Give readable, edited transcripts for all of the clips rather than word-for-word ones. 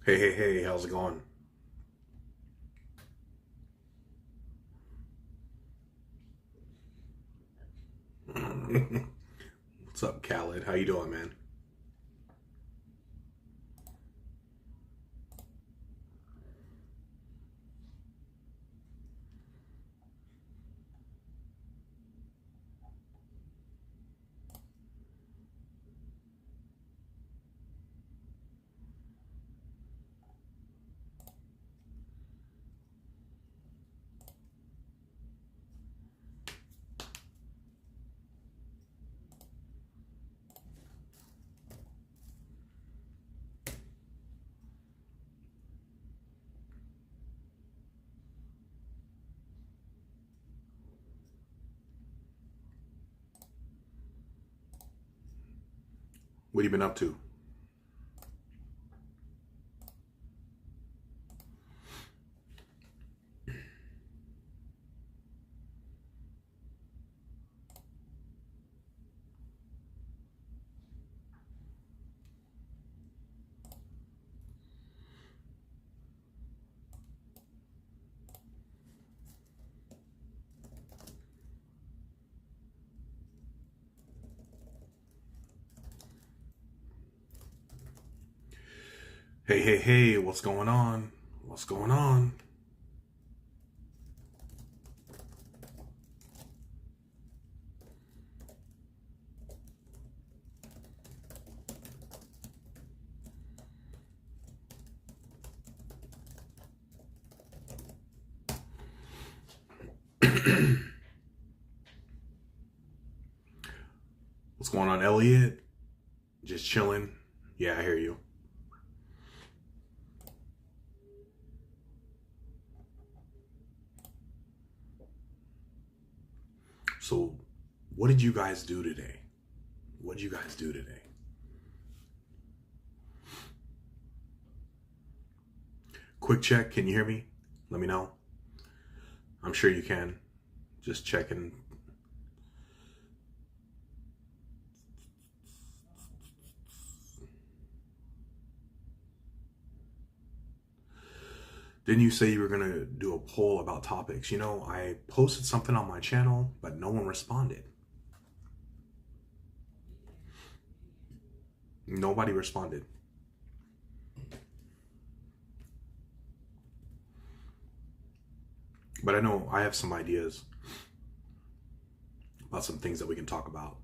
Hey, hey, hey, how's it going? What's up, Khaled? How you doing, man? What have you been up to? Hey, hey, hey, what's going on? What's going on? What's going on, Elliot? Just chilling. Yeah, I hear you. So, what did you guys do today? What did you guys do today? Quick check, can you hear me? Let me know. I'm sure you can. Just checking. Didn't you say you were gonna do a poll about topics? I posted something on my channel, but no one responded. Nobody responded. But I know I have some ideas about some things that we can talk about.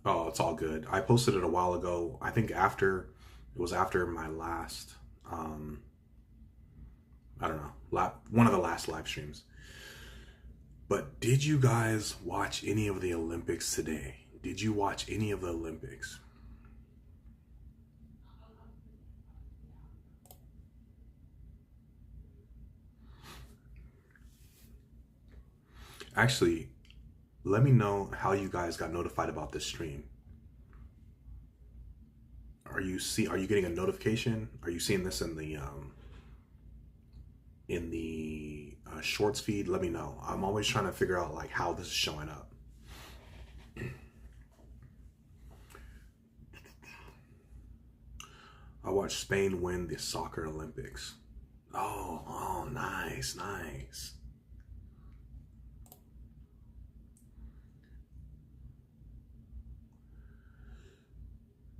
Oh, it's all good. I posted it a while ago. I think it was after my last, I don't know, one of the last live streams. But did you guys watch any of the Olympics today? Did you watch any of the Olympics? Actually, let me know how you guys got notified about this stream. Are you getting a notification? Are you seeing this in the shorts feed? Let me know. I'm always trying to figure out like how this is showing up. I watched Spain win the soccer Olympics. Oh, nice, nice.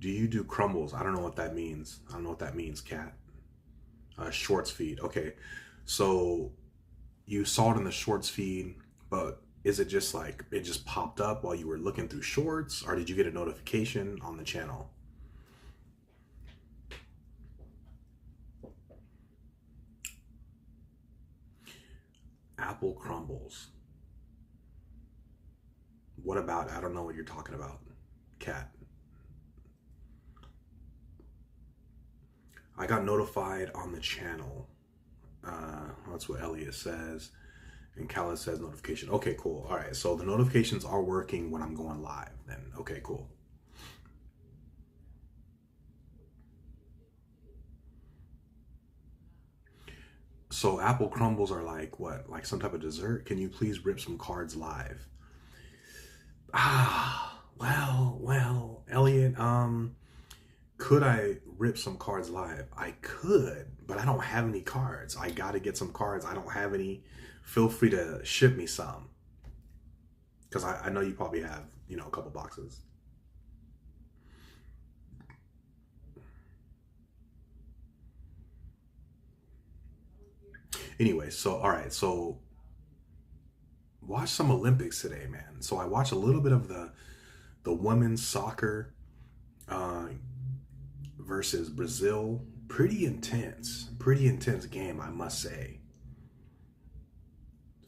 Do you do crumbles? I don't know what that means. I don't know what that means, Cat. Shorts feed. Okay, so you saw it in the shorts feed, but is it just like it just popped up while you were looking through shorts, or did you get a notification on the channel? Apple crumbles. What about? I don't know what you're talking about, Cat. I got notified on the channel. That's what Elliot says. And Khaled says notification. Okay, cool. All right. So the notifications are working when I'm going live. Then, okay, cool. So apple crumbles are like what? Like some type of dessert? Can you please rip some cards live? Elliot, could I rip some cards live? I could, but I don't have any cards. I gotta get some cards. I don't have any. Feel free to ship me some. Because I know you probably have, a couple boxes. Anyway, so all right, so watch some Olympics today, man. So I watched a little bit of the women's soccer uh, versus Brazil. Pretty intense game, I must say.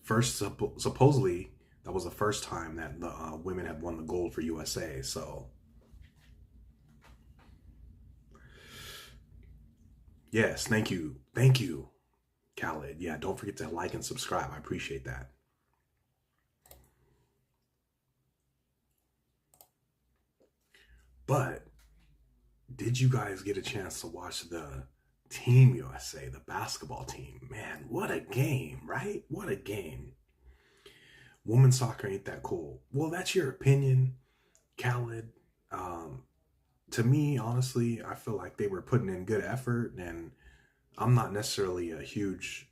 Supposedly that was the first time that the women had won the gold for USA. So yes, thank you, Khaled. Yeah, don't forget to like and subscribe. I appreciate that. But did you guys get a chance to watch the Team USA, the basketball team? Man, what a game, right? What a game. Women's soccer ain't that cool. Well, that's your opinion, Khaled. Um, to me, honestly, I feel like they were putting in good effort, and I'm not necessarily a huge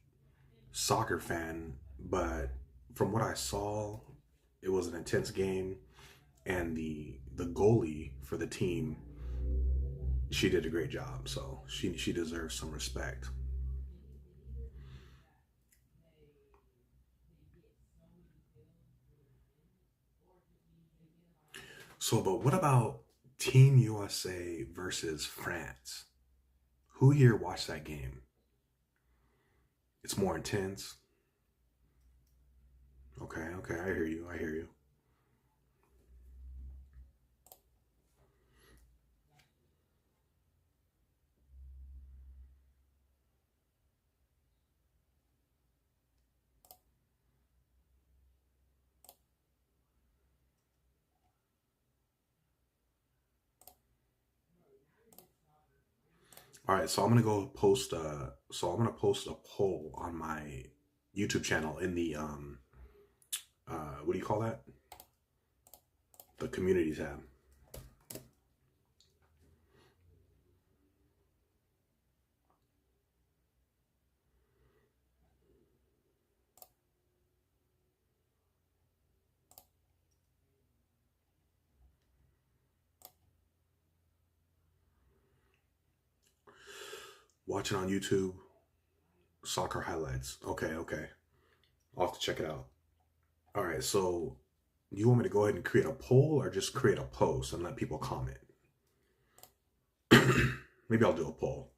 soccer fan, but from what I saw, it was an intense game, and the goalie for the team, she did a great job, so she deserves some respect. So, but what about Team USA versus France? Who here watched that game? It's more intense. Okay, okay, I hear you. I hear you. All right, so I'm gonna go post. So I'm gonna post a poll on my YouTube channel in the what do you call that? The community tab. Watch it on YouTube. Soccer highlights. Okay, okay. I'll have to check it out. All right, so you want me to go ahead and create a poll or just create a post and let people comment? Maybe I'll do a poll.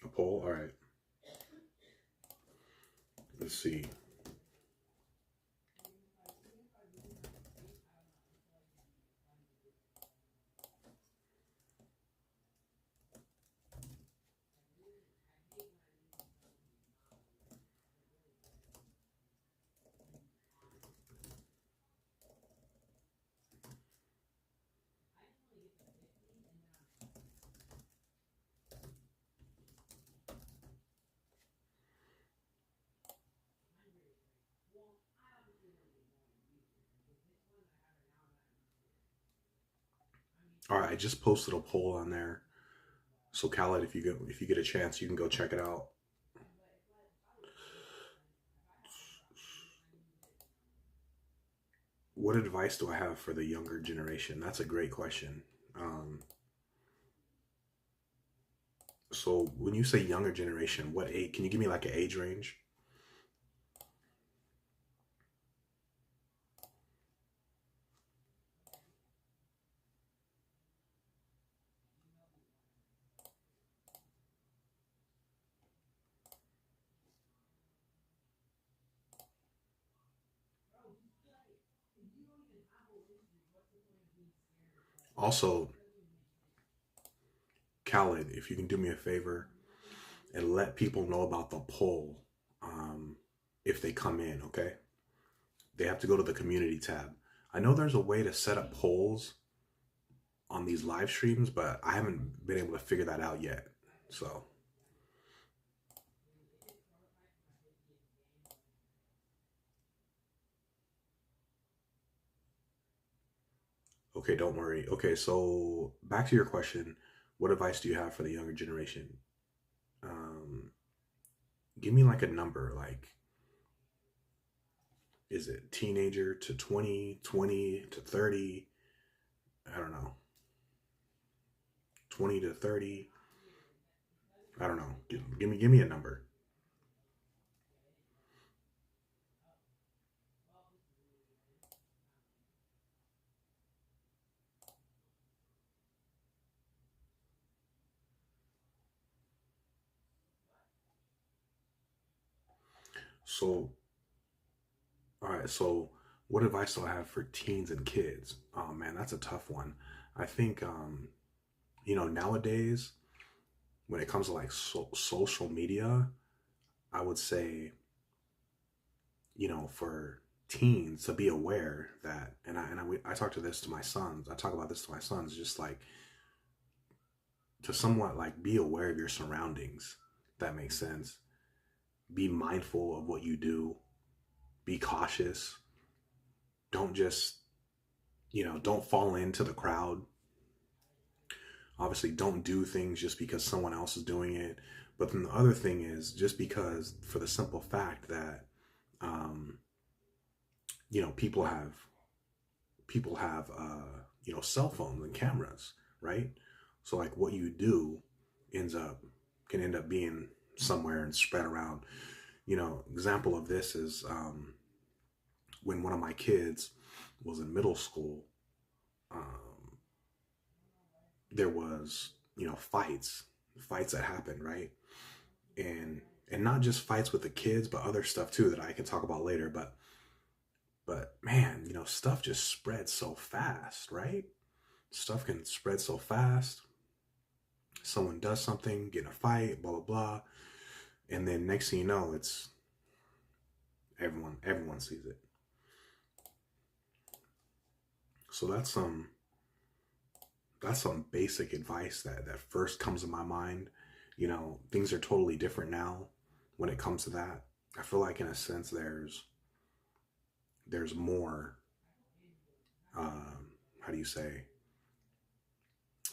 A poll. All right. Let's see. All right, I just posted a poll on there. So Khaled, if you get a chance, you can go check it out. What advice do I have for the younger generation? That's a great question. Um, so when you say younger generation, what age? Can you give me like an age range? Also, Khaled, if you can do me a favor and let people know about the poll, if they come in, okay? They have to go to the community tab. I know there's a way to set up polls on these live streams, but I haven't been able to figure that out yet. So, okay, don't worry. Okay, so back to your question. What advice do you have for the younger generation? Um, Give me like a number. Like, is it teenager to 20, 20 to 30? I don't know. 20 to 30? I don't know. Give me a number. So, all right. So, what advice do I have for teens and kids? Oh man, that's a tough one. I think nowadays when it comes to like social media, I would say, for teens to be aware that, I talk to this to my sons. I talk about this to my sons, just like to somewhat like be aware of your surroundings. If that makes sense. Be mindful of what you do. Be cautious. Don't just, don't fall into the crowd. Obviously, don't do things just because someone else is doing it. But then the other thing is just because, for the simple fact that, um, people have cell phones and cameras, right? So like what you do ends up can end up being somewhere and spread around. Example of this is when one of my kids was in middle school. Um, there was fights that happened, right? And not just fights with the kids, but other stuff too that I can talk about later. But man, stuff just spreads so fast, right? Stuff can spread so fast. Someone does something, get in a fight, blah blah blah, and then next thing you know, it's everyone sees it. So that's some basic advice that first comes to my mind. Things are totally different now when it comes to that. I feel like in a sense there's more, how do you say,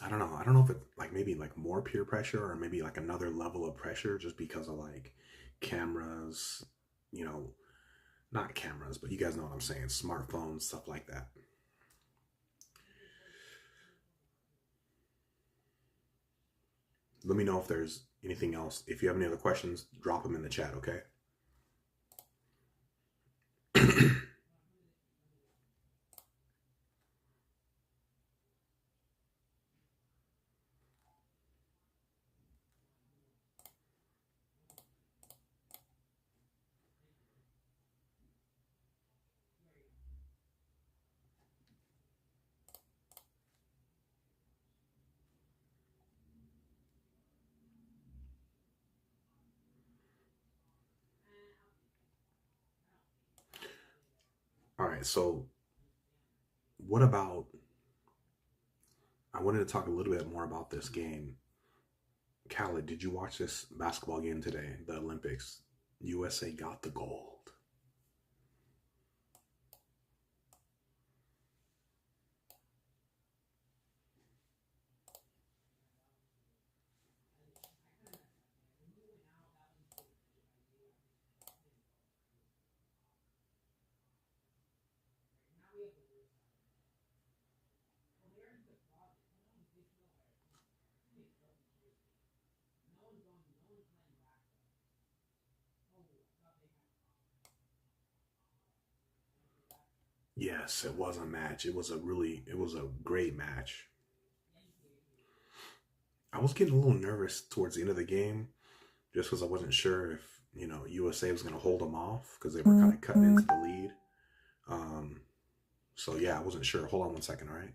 I don't know if it's like maybe like more peer pressure or maybe like another level of pressure just because of like cameras, you know, not cameras, but you guys know what I'm saying, smartphones, stuff like that. Let me know if there's anything else. If you have any other questions, drop them in the chat, okay? All right, so what about, I wanted to talk a little bit more about this game. Khaled, did you watch this basketball game today, the Olympics? USA got the gold. Yes, it was a match. It was a great match. I was getting a little nervous towards the end of the game just because I wasn't sure if, USA was going to hold them off because they were kind of cutting into the lead. Um, so yeah, I wasn't sure. Hold on one second, all right?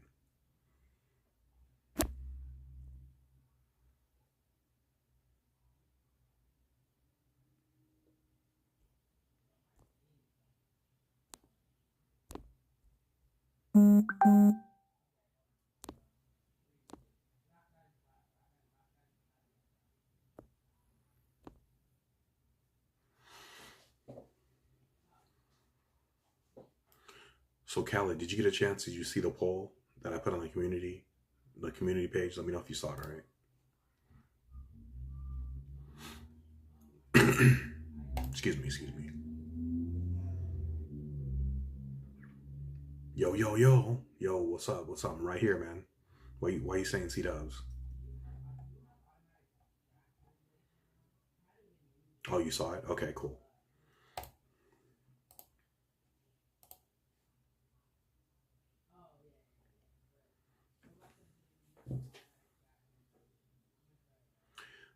So, Callie, did you get a chance? Did you see the poll that I put on the community page? Let me know if you saw it. All right. Excuse me. Excuse me. Yo, yo, yo, yo. What's up? What's up? I'm right here, man. Why you saying C Dubs? Oh, you saw it. Okay, cool.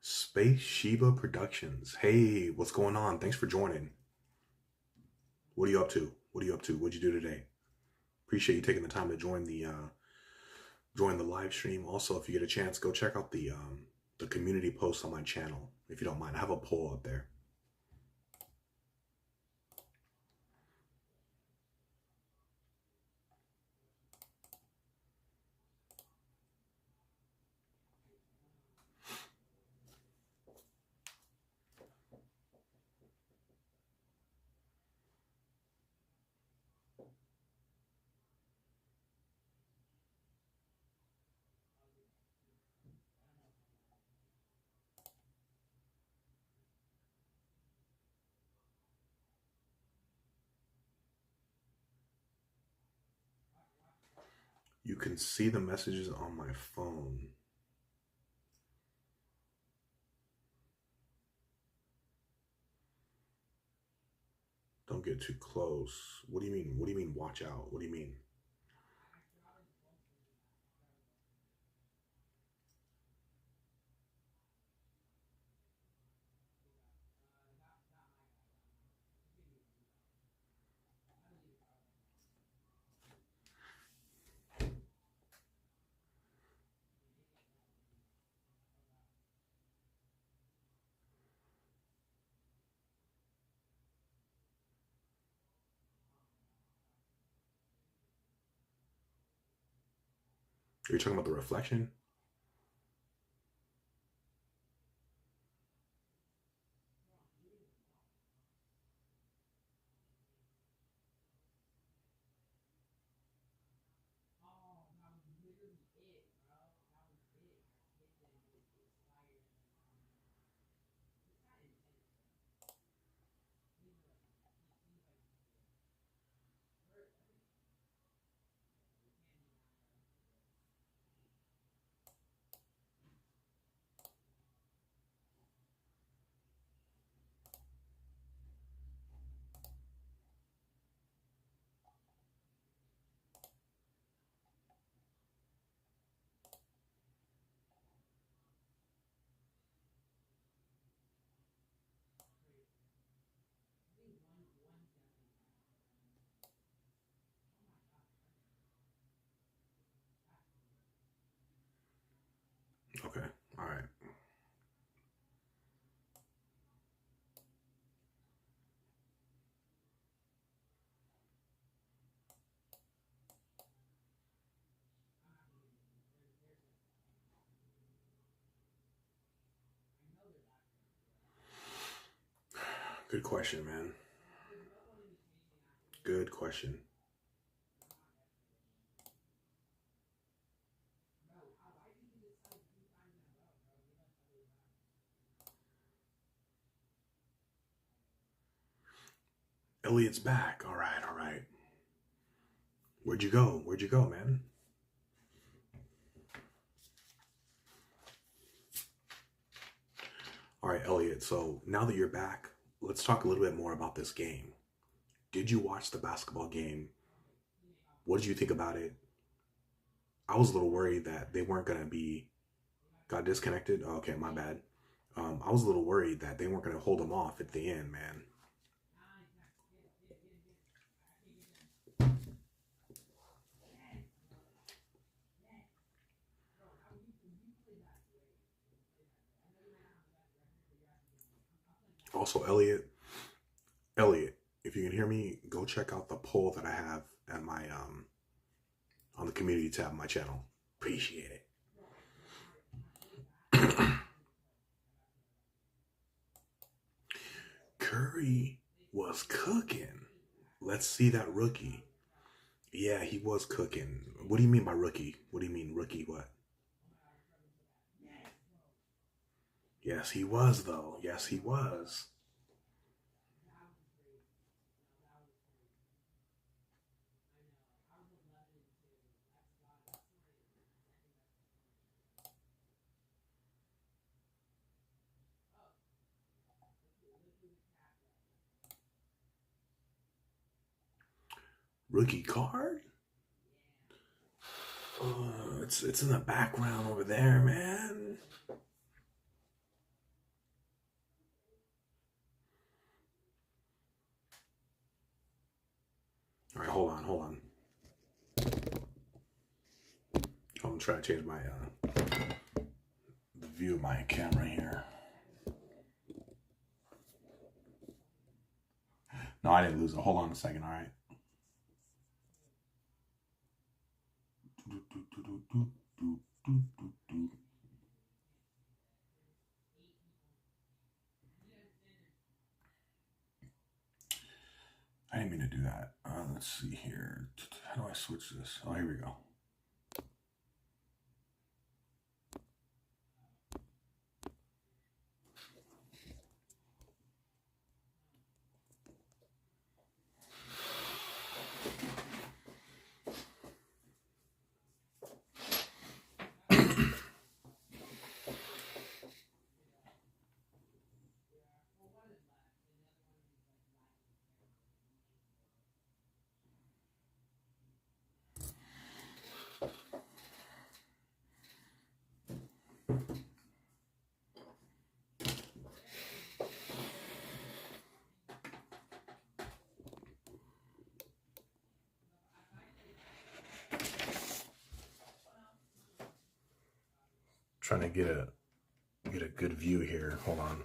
Space Shiba Productions. Hey, what's going on? Thanks for joining. What are you up to? What are you up to? What'd you do today? Appreciate you taking the time to join the live stream. Also, if you get a chance, go check out the community post on my channel. If you don't mind, I have a poll up there. You can see the messages on my phone. Don't get too close. What do you mean? What do you mean watch out? What do you mean? Are you talking about the reflection? Okay. All right. Good question, man. Good question. Elliot's back. All right. All right. Where'd you go? Where'd you go, man? All right, Elliot. So now that you're back, let's talk a little bit more about this game. Did you watch the basketball game? What did you think about it? I was a little worried that they weren't going to be got disconnected. Oh, okay, my bad. I was a little worried that they weren't going to hold them off at the end, man. Also, Elliot, if you can hear me, go check out the poll that I have at my on the community tab of my channel. Appreciate it. Curry was cooking. Let's see that rookie. Yeah, he was cooking. What do you mean by rookie? What do you mean rookie? What? Yes, he was, though. Yes, he was. Rookie card? It's in the background over there, man. All right, hold on. I'm trying to change my the view of my camera here. No, I didn't lose it. Hold on a second. All right. I didn't mean to do that. Let's see here. How do I switch this? Oh, here we go. Trying to get a good view here. Hold on.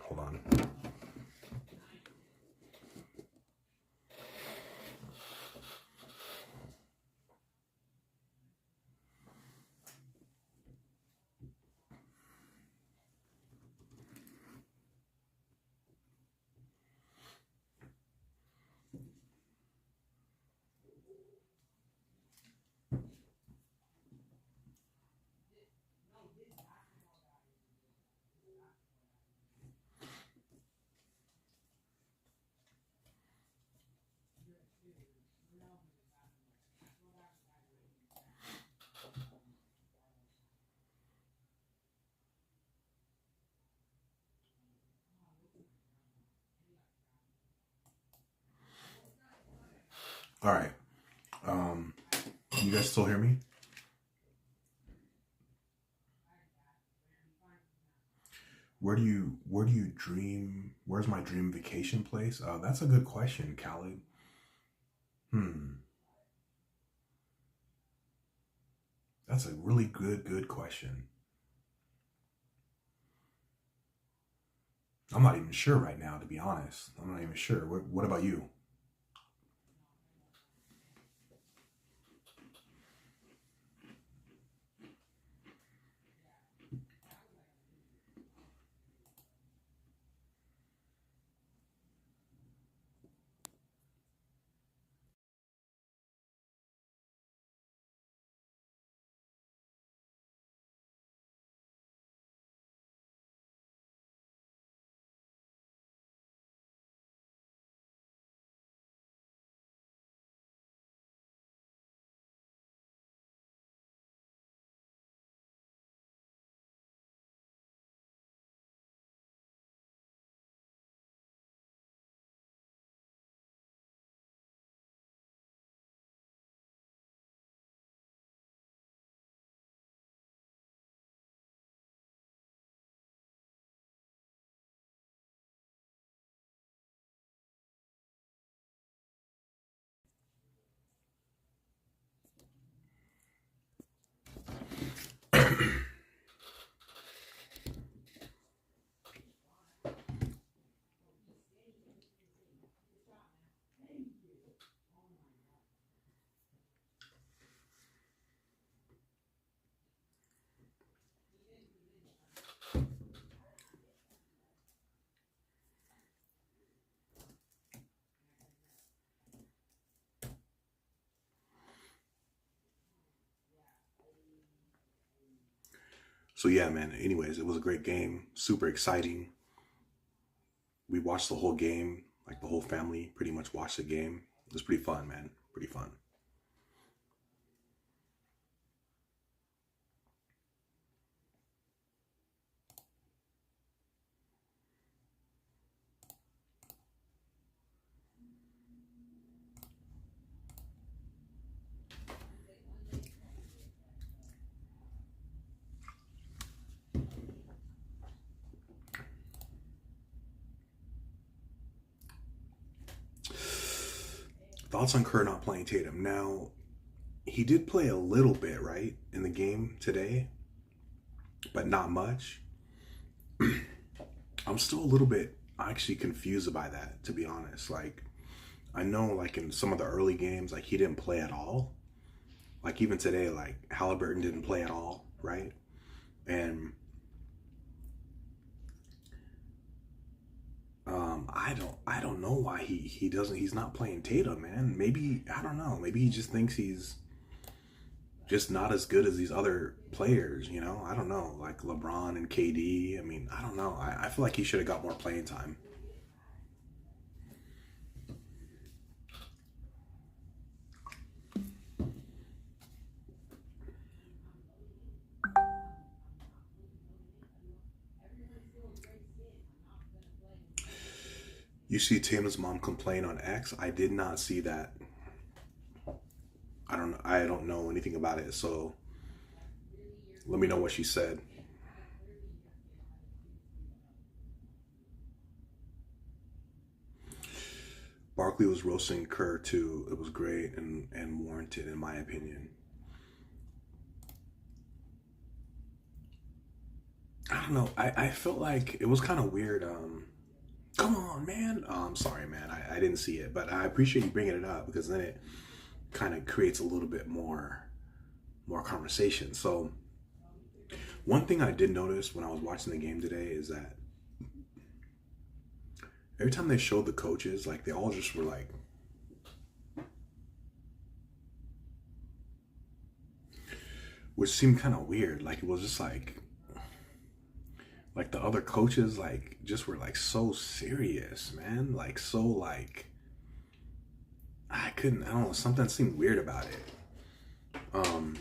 All right. You guys still hear me? Where do you dream? Where's my dream vacation place? That's a good question, Khaled. That's a really good question. I'm not even sure right now, to be honest. I'm not even sure. What about you? So yeah, man. Anyways, it was a great game. Super exciting. We watched the whole game. Like the whole family pretty much watched the game. It was pretty fun, man. Pretty fun. Thoughts on Kerr not playing Tatum? Now, he did play a little bit, right, in the game today, but not much. I'm still a little bit actually confused by that, to be honest. Like, I know, like, in some of the early games, like, he didn't play at all. Like, even today, like, Halliburton didn't play at all, right? And I don't know why he doesn't, he's not playing Tatum, man. Maybe, I don't know. Maybe he just thinks he's just not as good as these other players, you know? I don't know, like LeBron and KD. I mean, I don't know. I feel like he should have got more playing time. You see Tatum's mom complain on X? I did not see that. I don't know anything about it, so let me know what she said. Barkley was roasting Kerr too. It was great and warranted in my opinion. I don't know. I felt like it was kind of weird. Come on, man. I'm sorry, man. I didn't see it, but I appreciate you bringing it up because then it kind of creates a little bit more conversation. So one thing I did notice when I was watching the game today is that every time they showed the coaches, like they all just were like, which seemed kind of weird. Like it was just like the other coaches like just were like so serious, man. Like so like I don't know, something seemed weird about it. Um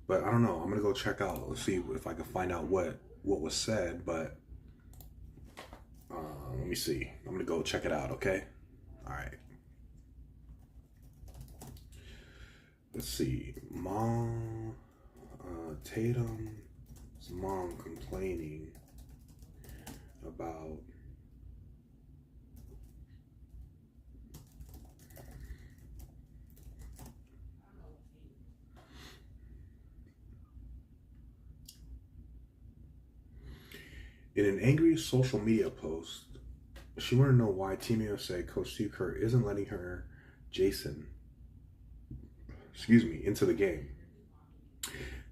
but I don't know. I'm gonna go check out. Let's see if I can find out what was said. But let me see. I'm gonna go check it out. Okay. All right. Let's see. Mom, Tatum's mom complaining about in an angry social media post. She wanted to know why Team USA coach Steve Kerr isn't letting her, Jason, into the game.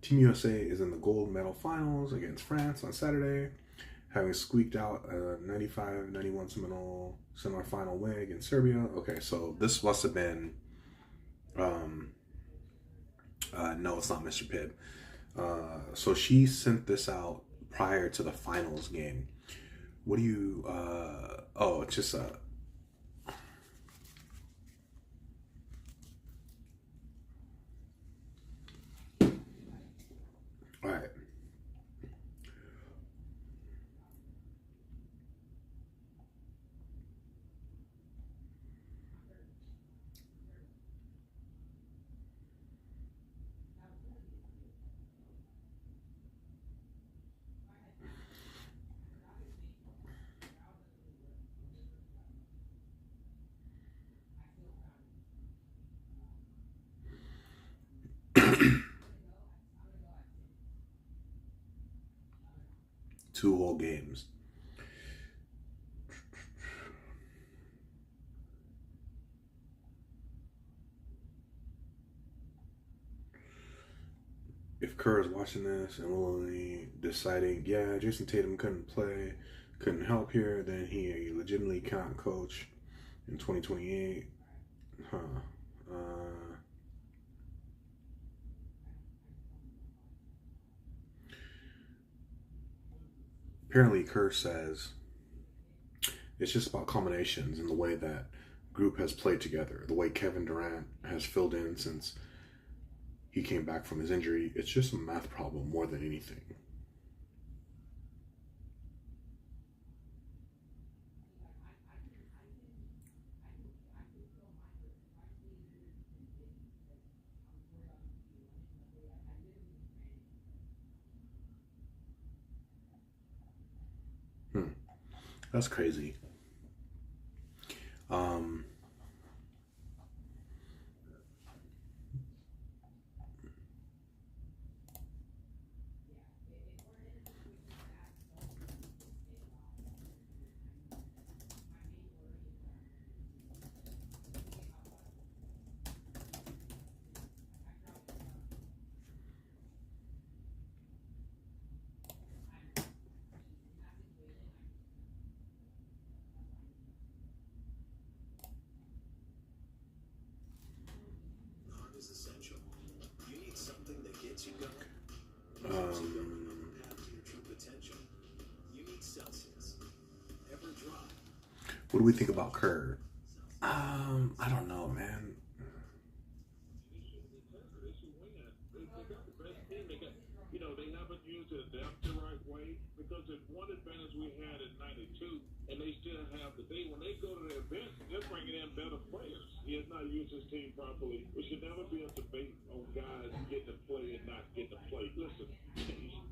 Team USA is in the gold medal finals against France on Saturday, having squeaked out a 95-91 semifinal win against Serbia. Okay, so this must have been, no, it's not Mr. Pibb. So she sent this out prior to the finals game. What do you, oh, it's just a, all right. Two whole games. If Kerr is watching this and willingly deciding, yeah, Jason Tatum couldn't help here, then he legitimately cannot coach in 2028. Huh. Uh, Apparently, Kerr says it's just about combinations and the way that group has played together, the way Kevin Durant has filled in since he came back from his injury. It's just a math problem more than anything. That's crazy. Um, what do we think about Kerr? I don't know, man. They haven't used the depth the right way because the one advantage we had in '92, and they still have today. When they go to the event, they're bringing in better players. He has not used his team properly. It should never be a debate on guys getting to play and not getting to play. Listen,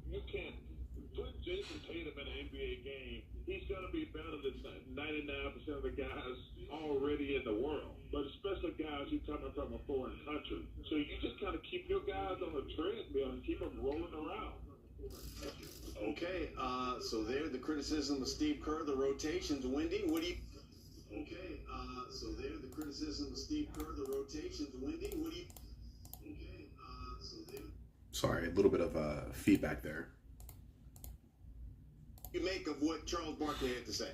you can't put Jason Tatum in an NBA game. He's going to be better than 99% of the guys already in the world, but especially guys who come from a foreign country. So you just kind of keep your guys on the treadmill and keep them rolling around. Okay, so there, the criticism of Steve Kerr, the rotations. Wendy, what do you... Okay, so there, the criticism of Steve Kerr, the rotations. Wendy, what do you... Okay, so there... Sorry, a little bit of feedback there. You make of what Charles Barkley had to say.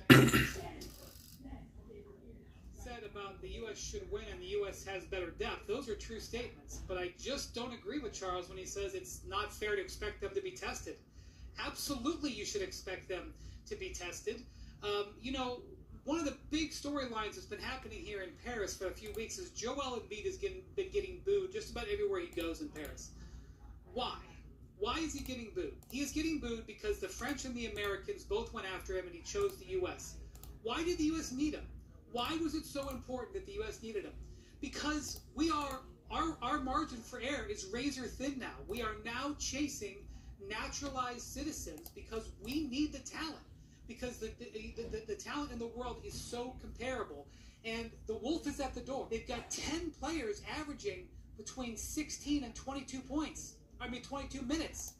Said about the U.S. should win and the U.S. has better depth. Those are true statements, but I just don't agree with Charles when he says it's not fair to expect them to be tested. Absolutely, you should expect them to be tested. One of the big storylines that's been happening here in Paris for a few weeks is Joel Embiid has been getting booed just about everywhere he goes in Paris. Why? Why is he getting booed? He is getting booed because the French and the Americans both went after him and he chose the U.S. Why did the U.S. need him? Why was it so important that the U.S. needed him? Because our margin for error is razor thin now. We are now chasing naturalized citizens because we need the talent. Because the talent in the world is so comparable. And the wolf is at the door. They've got 10 players averaging between 16 and 22 points. 22 minutes.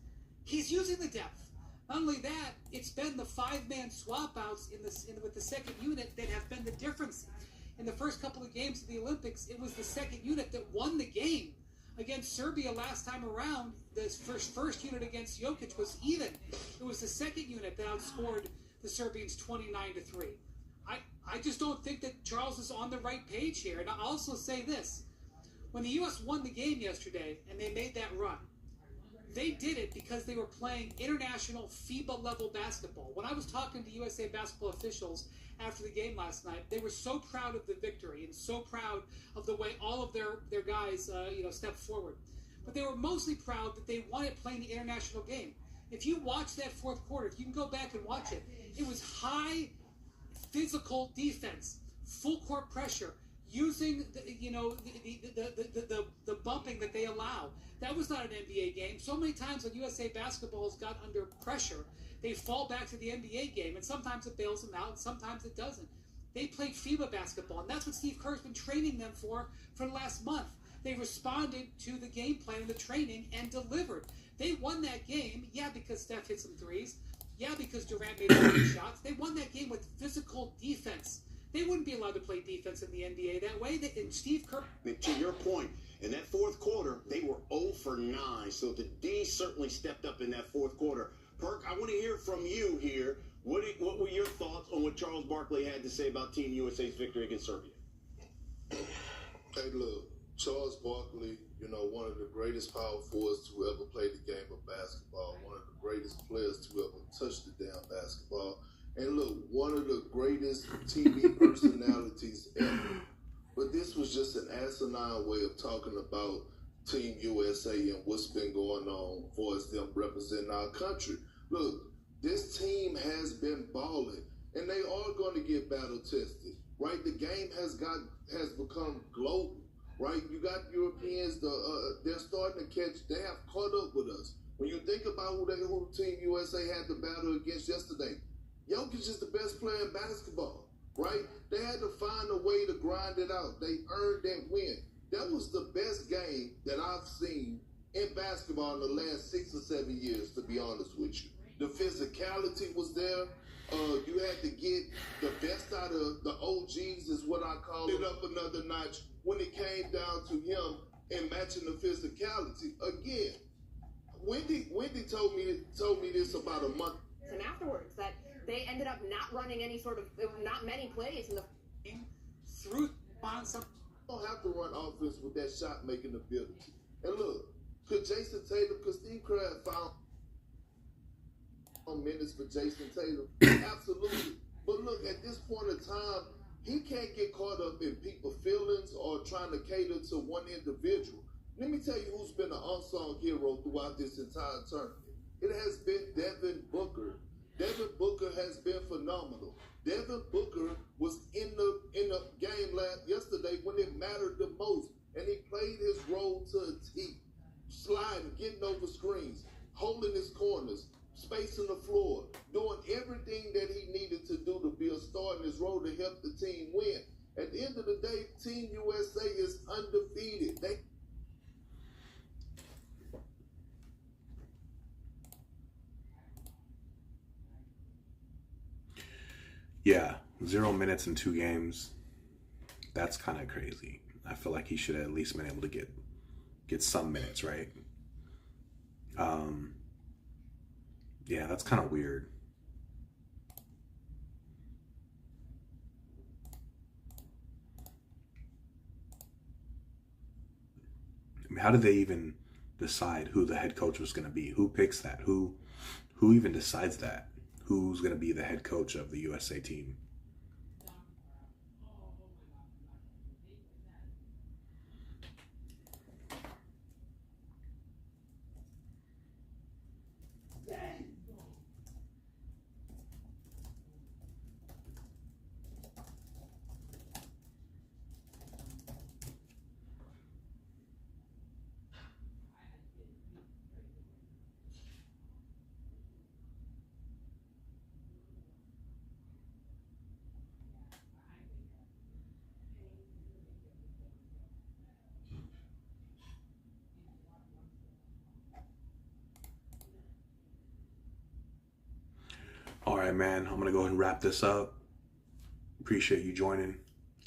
He's using the depth. Not only that, it's been the 5-man swap outs with the second unit that have been the difference. In the first couple of games of the Olympics, it was the second unit that won the game. Against Serbia last time around, the first unit against Jokic was even. It was the second unit that outscored the Serbians 29-3. I just don't think that Charles is on the right page here. And I'll also say this. When the U.S. won the game yesterday and they made that run, they did it because they were playing international FIBA-level basketball. When I was talking to USA basketball officials after the game last night, they were so proud of the victory and so proud of the way all of their guys stepped forward. But they were mostly proud that they wanted playing the international game. If you watch that fourth quarter, if you can go back and watch it, it was high physical defense, full court pressure, using the bumping that they allow. That was not an NBA game. So many times when USA basketball has got under pressure, they fall back to the NBA game, and sometimes it bails them out, and sometimes it doesn't. They played FIBA basketball, and that's what Steve Kerr's been training them for the last month. They responded to the game plan and the training and delivered. They won that game, because Steph hit some threes, because Durant made some shots. They won that game with physical defense. They wouldn't be allowed to play defense in the NBA that way. And Steve Kerr... To your point, in that fourth quarter, they were 0 for 9, so the D certainly stepped up in that fourth quarter. Perk, I want to hear from you here. What were your thoughts on what Charles Barkley had to say about Team USA's victory against Serbia? Hey, look, Charles Barkley, one of the greatest power forwards to ever play the game of basketball, one of the greatest players to ever touch the damn basketball, and look, one of the greatest TV personalities ever. But this was just an asinine way of talking about Team USA and what's been going on for us, them representing our country. Look, this team has been balling, and they are going to get battle tested, right? The game has become global, right? You got Europeans, they're starting to they have caught up with us. When you think about who Team USA had to battle against yesterday, Jokic is the best player in basketball, right? They had to find a way to grind it out. They earned that win. That was the best game that I've seen in basketball in the last 6 or 7 years, to be honest with you. The physicality was there. You had to get the best out of the OGs, is what I call it, up another notch when it came down to him and matching the physicality. Again, Wendy told me this about a month. And afterwards, that they ended up not running not many plays in the game through on some. You don't have to run offense with that shot-making ability. And look, could Steve Kerr have found minutes for Jason Tatum? Absolutely. But look, at this point in time, he can't get caught up in people's feelings or trying to cater to one individual. Let me tell you who's been an unsung hero throughout this entire tournament. It has been Devin Booker. Devin Booker has been phenomenal. Devin Booker was in the game yesterday when it mattered the most, and he played his role to a T, sliding, getting over screens, holding his corners, spacing the floor, doing everything that he needed to do to be a star in his role to help the team win. At the end of the day, Team USA is undefeated. Yeah, 0 minutes in 2 games. That's kind of crazy. I feel like he should have at least been able to get some minutes, right? Yeah, that's kind of weird. I mean, how did they even decide who the head coach was going to be? Who picks that? Who even decides that? Who's going to be the head coach of the USA team? All right, man, I'm going to go ahead and wrap this up. Appreciate you joining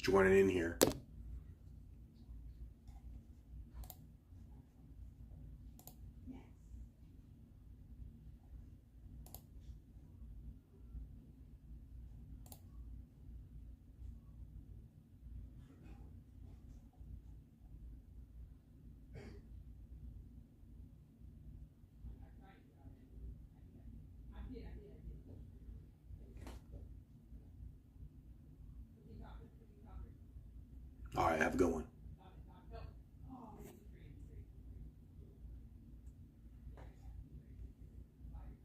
in here. All right, have a good one.